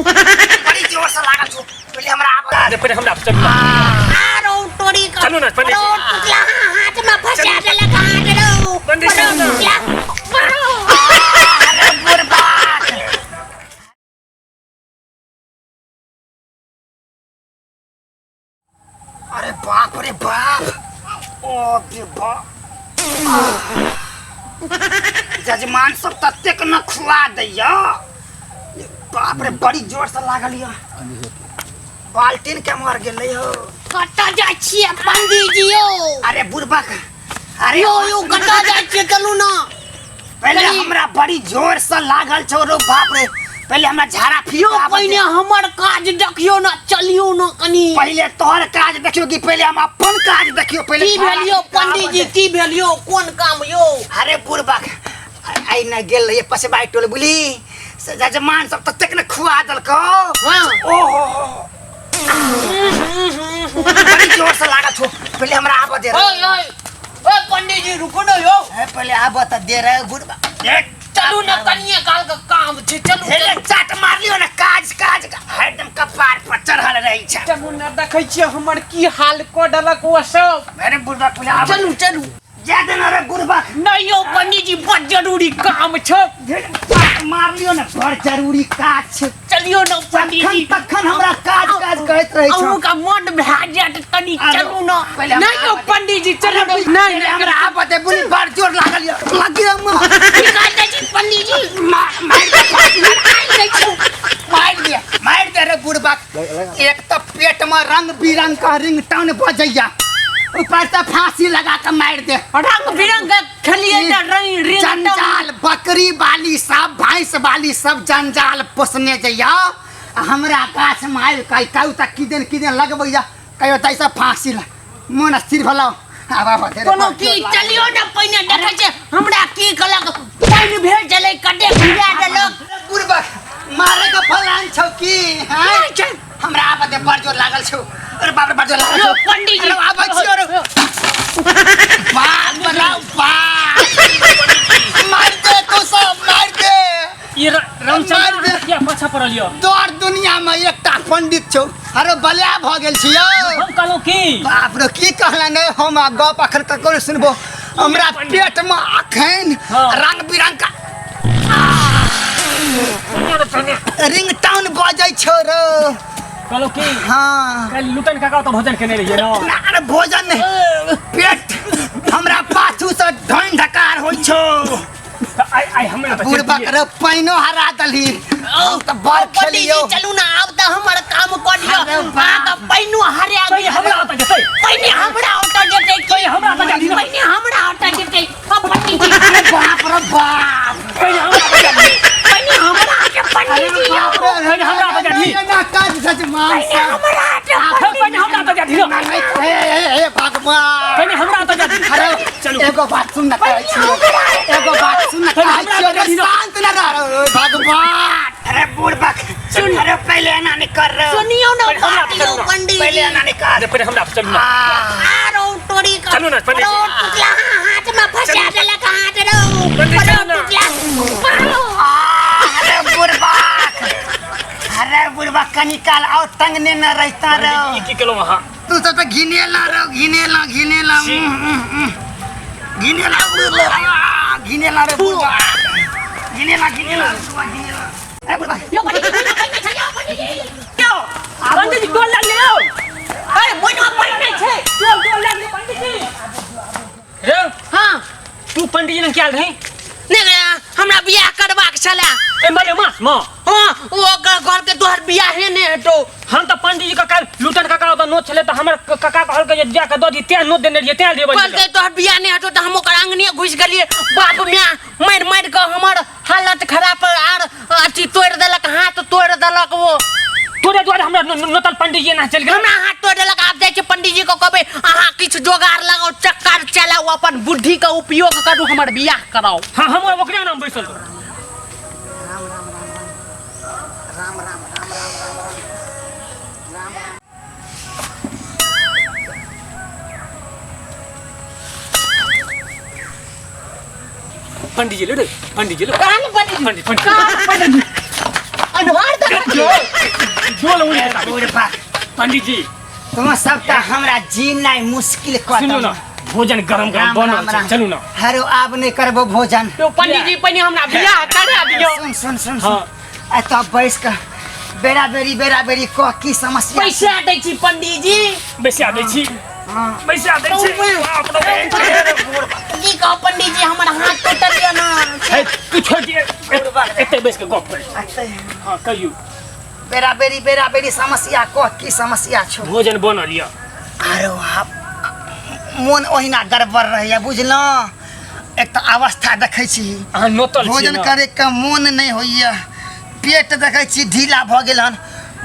बड़ी जोर से लागल छो पहले हमरा अरे पहले हमरा चलू आरो टोरी का चलू ना पंडित जी हाथ में फंसा देला हाथ रो पंडित जी अरे बर्बाद अरे बाप रे बाप ओ बे बाप जजमान सब तत्ते के न खुआ दैया बाप रे बड़ी जोर से लागल या बाल्टीन के मार गेलै हो कटा जा छिए पंडित जी यो अरे बुरबक अरे यो कटा जा छिए चलू ना पहले हमरा बड़ी जोर से लागल छौ रो बाप रे पहले हमरा झाड़ा फिरो पहले हमर काज देखियो ना चलियो ना कनी पहले तोहर काज देखियो कि पहले हम अपन काज देखियो पहले की भेलियो पंडित जी की भेलियो कोन काम यो अरे बुरबक आई न गेल रहिए पसबाई टोल बुली जजमान सब तत्ते न खुआ दलको हां ओहो बड़ी जोर से लागल छो पहले हमरा आब दे रे ओए पंडित जी रुको ना यो पहले आब त दे रे बुरबक चलू ना कनिया काल का काम छे चलू हेले चाट मार लियो ना काज एकदम कपार पर चढ़ल रही छ चलू ना देखै छियै हमर की हाल क देलक ओ सब अरे बुरबक पहले चलू जा दे ना रे बुरबक नहीं यो पंडित जी बहुत जरूरी काम छ चाट मार लियो ना बड़ जरूरी काज छ चलियो ना पंडित जी तखन हमरा काज कहत रही छ का मन भा जात तनी चलू ना पहले नहीं यो पंडित जी चलू नहीं हमरा आब दे बुली बड़ जोर लागल लगी हम निकाल दे जी पंडित जी मार दे रे बुरबक एक तो पेट में रंग बिरंग का रिंगटोन बजैया ऊपर से फांसी लगा के मार दे रंग बिरंग खेलिए ना रिंग जंजाल बकरी वाली सब भैंस वाली सब जंजाल पोसने जइया हमरा गाछ में आबि कहू तक किदेन लगबैया कहियो तैसे फांसी ला मन स्थिर भला आबा दे कोनो की चलियो ना पहिने देखै छै हमरा की कलक पानी भेल चले कटे भिजा देलक बुरबक मारे का फलान छौ की हां हमरा आबा दे बड़ जोर लागल छौ अरे बाप रे बड़ जोर लागल छौ पंडित जी आबा छियो रे बाप बनाओ बाप मार दे तो सब मार दे ये रामचंद्र क्या पछा पड़लियो तोर दुनिया में एकटा पंडित छौ अरे बलिया भ गेल छियो हम कहलो की बाप रे की कहला नै हम गप अखन ककरो सुनबो हमरा पेट में अखन रंग बिरंग का रिंगटोन बजै छौ रे कहलो की हां कल लुटन काका तो भोजन केने रहिए ना अरे भोजन नहीं पेट हमरा पाछू से ढोइन ढकार होई छौ आई हमरा तो बुरबक रे पैनो हरा दली त बड़ खेलियो चलू ना अब त हमर काम कर दियो आ पैनो हरिया गई हमरा आता जतै पैने हमरा ऑटो जेतै कोई हमरा आता जादी पैने हमरा ऑटो जेतै अब पंडित जी अरे बाप रे बाप पहले हमरा आता जादी पैने हमरा के पंडित जी पहले हमरा आता जादी ना काज सच मान से हमरा के पहले हमरा आता जादी ए भगवान पहले हमरा आता जादी अरे चलो एगो बात सुन ना कहै छी एगो बात सुन ना कहै छी शांत ना रह भगवान अरे बुरबक सुन अरे पहले ना नहीं कर रहे सुनियो ना बातियो पंडित पहले ना नहीं कर पहले हमरा चलू ना आरो टोरी का चलू ना पंडित जी हाथ में फंसा देलक हाथ रो पंडित जी अरे बुरबक अरे बुरबक कनी काल और तंगने न रहता रे की केलो वहां तू तो घिनेला रे घिनेला रे बुरबक घिनेला ए बुरबक यो पंडित जी क्यों पंडित जी टोल ला लियो अरे बोनो पैने छे टोल ला लियो पंडित जी रे हां तू पंडित जी ने क्या रही ने हमरा बियाह करबाक छला ए मले मास म हां ओ घर के तोहर बियाह है ने हटो हम तो पंडित जी का काल लुटन काका तो नोट छले तो हमर काका कहल के जा के दो दी ते नोट देने लिए ते देबे कल के तोहर बियाह ने हटो त हम ओकर अंगने घुस गेलिए बाप मियां मार के हमर हालत खराब आर अथी तोड़ देलक हाथ तोड़ देलक वो तोरे द्वारा हमरा नोतल पंडित जी ना चल गेल हमरा हाथ तोड़ देलक आप जाय छै पंडित जी को कहबे अहाँ किछ जोगार लगाओ चक्कर चलाओ अपन बुद्धि का उपयोग करू हमर बियाह कराओ हां हम ओकरे नाम बैसल पंडित जी ले पंडित जी कहां पंडित पंडित अनहार तक झोल उड़ी है साहब। बुढ़बा पंडित जी तुम सब तो हमरा जीनाइ मुश्किल कर सुनू ना भोजन गरम गरम बनल छै चलू ना। हरो आब नहीं करबो भोजन। तो पंडित जी पहिने हमरा बियाह करा दियो। सुन सुन सुन हाँ। आ तब बैस कर बेरा बेरी कह की समस्या पैसा दै छी पंडित जी। बैसा दै छी हाँ। बैसा दै छी बाप रे की कहो पंडित जी हमर हाथ टूटल या ना। ए, तू छोड़ दिए एते बैस के गप कर। हां कहियो बेरा बेरी समस्या कह की समस्या छो। भोजन बनल या आरो आप मन ओहिना गड़बड़ रहैया बुझलौ। एक तो अवस्था देखै छी अहाँ नोतल छी भोजन ना। करे के मन नहीं होइया। पेट देखै छी ढीला भ गेल हन।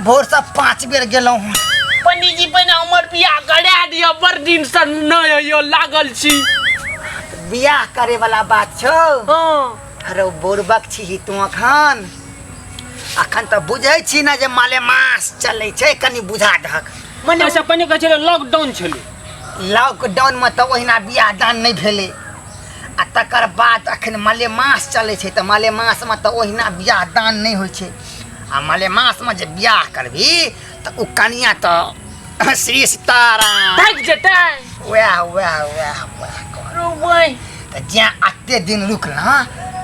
भोर से 5 बेर गेलौ हन। पंडित जी पहिने हमर बियाह करा दियो बड़ दिन से नहीं यो लागल छी। बियाह करे वाला बात छौ। हां अरे बुड़बक छी तू अखन तो बुझै छी ना जे मालेमास चलै छै कनी बुझा दहक। मने ऐसा पहिने कहै छलै लॉकडाउन छलै। लॉकडाउन में तो ओहिना बियाह दान नहीं भेले। आ तकर बाद अखन मालेमास चलै छै त मालेमास में तो ओहिना बियाह दान नहीं होइ छै। आ मालेमास में जे बियाह करबी त उ कनिया तो श्री सीताराम भाग जेतै। वह रो भाई त ज्या अते दिन रुकला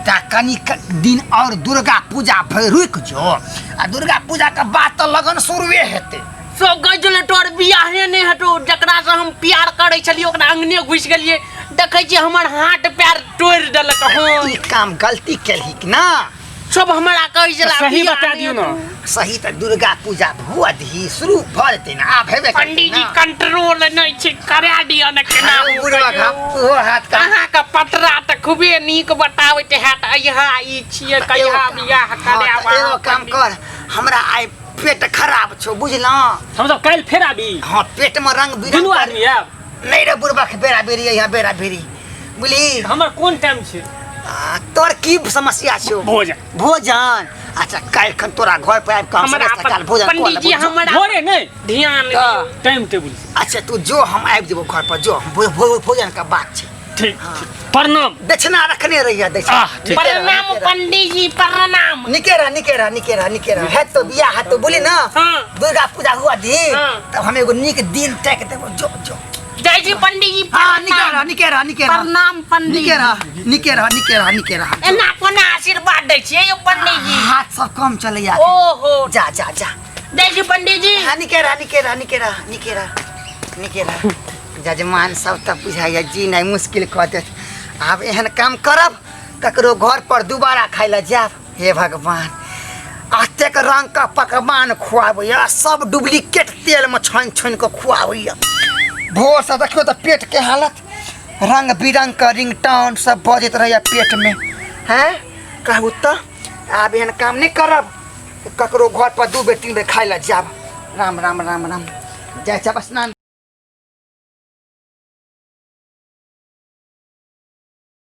ता कनी दिन और दुर्गा पूजा भर रुक जो। आ दुर्गा पूजा के बाद तो लगन शुरुए हेतै। सब गजल तोर बियाहे नहीं हटो जकरा से हम प्यार करे छलिए ओकरा अंगने घुस गेलिए देखै छी हमर हाथ पैर तोड़ देलक। हां ई काम गलती केलही कि ना। सब हमरा कहै छला सही बता दियो ना। सही त दुर्गा पूजा हुआ दी शुरू भ जेतै ना। आब हेबे करतै पंडित जी ना। कंट्रोल नहीं छै करा दियो न केना। अरे बुढ़वा का ओ हाथ का अहाँ का पटरा त खूबे नीक बताबैत हैत अइहा ई छियै कहिया बियाह हाँ, करे त एगो काम कर हमरा आइ पेट खराब छौ बुझलौ। हम सब काल फेर आबी हाँ पेट में रंग दुनू बिरंग आदमी आब। नहीं रे बुढ़वा के बेरा बेरी यहाँ बेरा बेरी बुझली। हमर कोन टाइम छै तोर की समस्या छौ। भोजन भोजन अच्छा काल्हि खन तोरा घर पर आबि कऽ हमरा काल भोजन कऽ पंडित जी लेबौ। हमरा भोरे नहीं ध्यान का? दियौ। टाइम टेबल अच्छा तू जो हम आबि जेबौ घर पर जो भोजन का बात छै। ठीक प्रणाम। दक्षिणा रखने रहिया दक्षिणा। ठीक। प्रणाम पंडित जी प्रणाम। निकेरा है तो बियाह है तो बोली ना। हाँ। दुर्गा पूजा हुआ दी हाँ। तब हम एगो निक दिन तक देबो जो जय जी पंडित जी हाँ प्रणाम। निकेरा प्रणाम पंडित जी। निकेरा एना कोना आशीर्वाद दै छियै यौ पंडित जी। हाथ सब कम चलैया। ओहो जा जय जी पंडित जी। हाँ निकेरा जजमान सब तब बुझाइया जी नहीं मुश्किल कऽ देत। आब एहन काम करब ककरो घर पर दोबारा खाइ लए जाब। हे भगवान अतेक रंग का पकवान खुआबैया सब डुप्लीकेट तेल में छानि के खुआबैया। भोर से देखियो तो पेट के हालत रंग बिरंग का रिंगटोन सब बजत रहैया पेट में। हैं कहू तो आब एहन काम नहीं करब ककरो घर पर 2 बेर 3 बेर खाइ लए जाब। राम जाय छब स्नान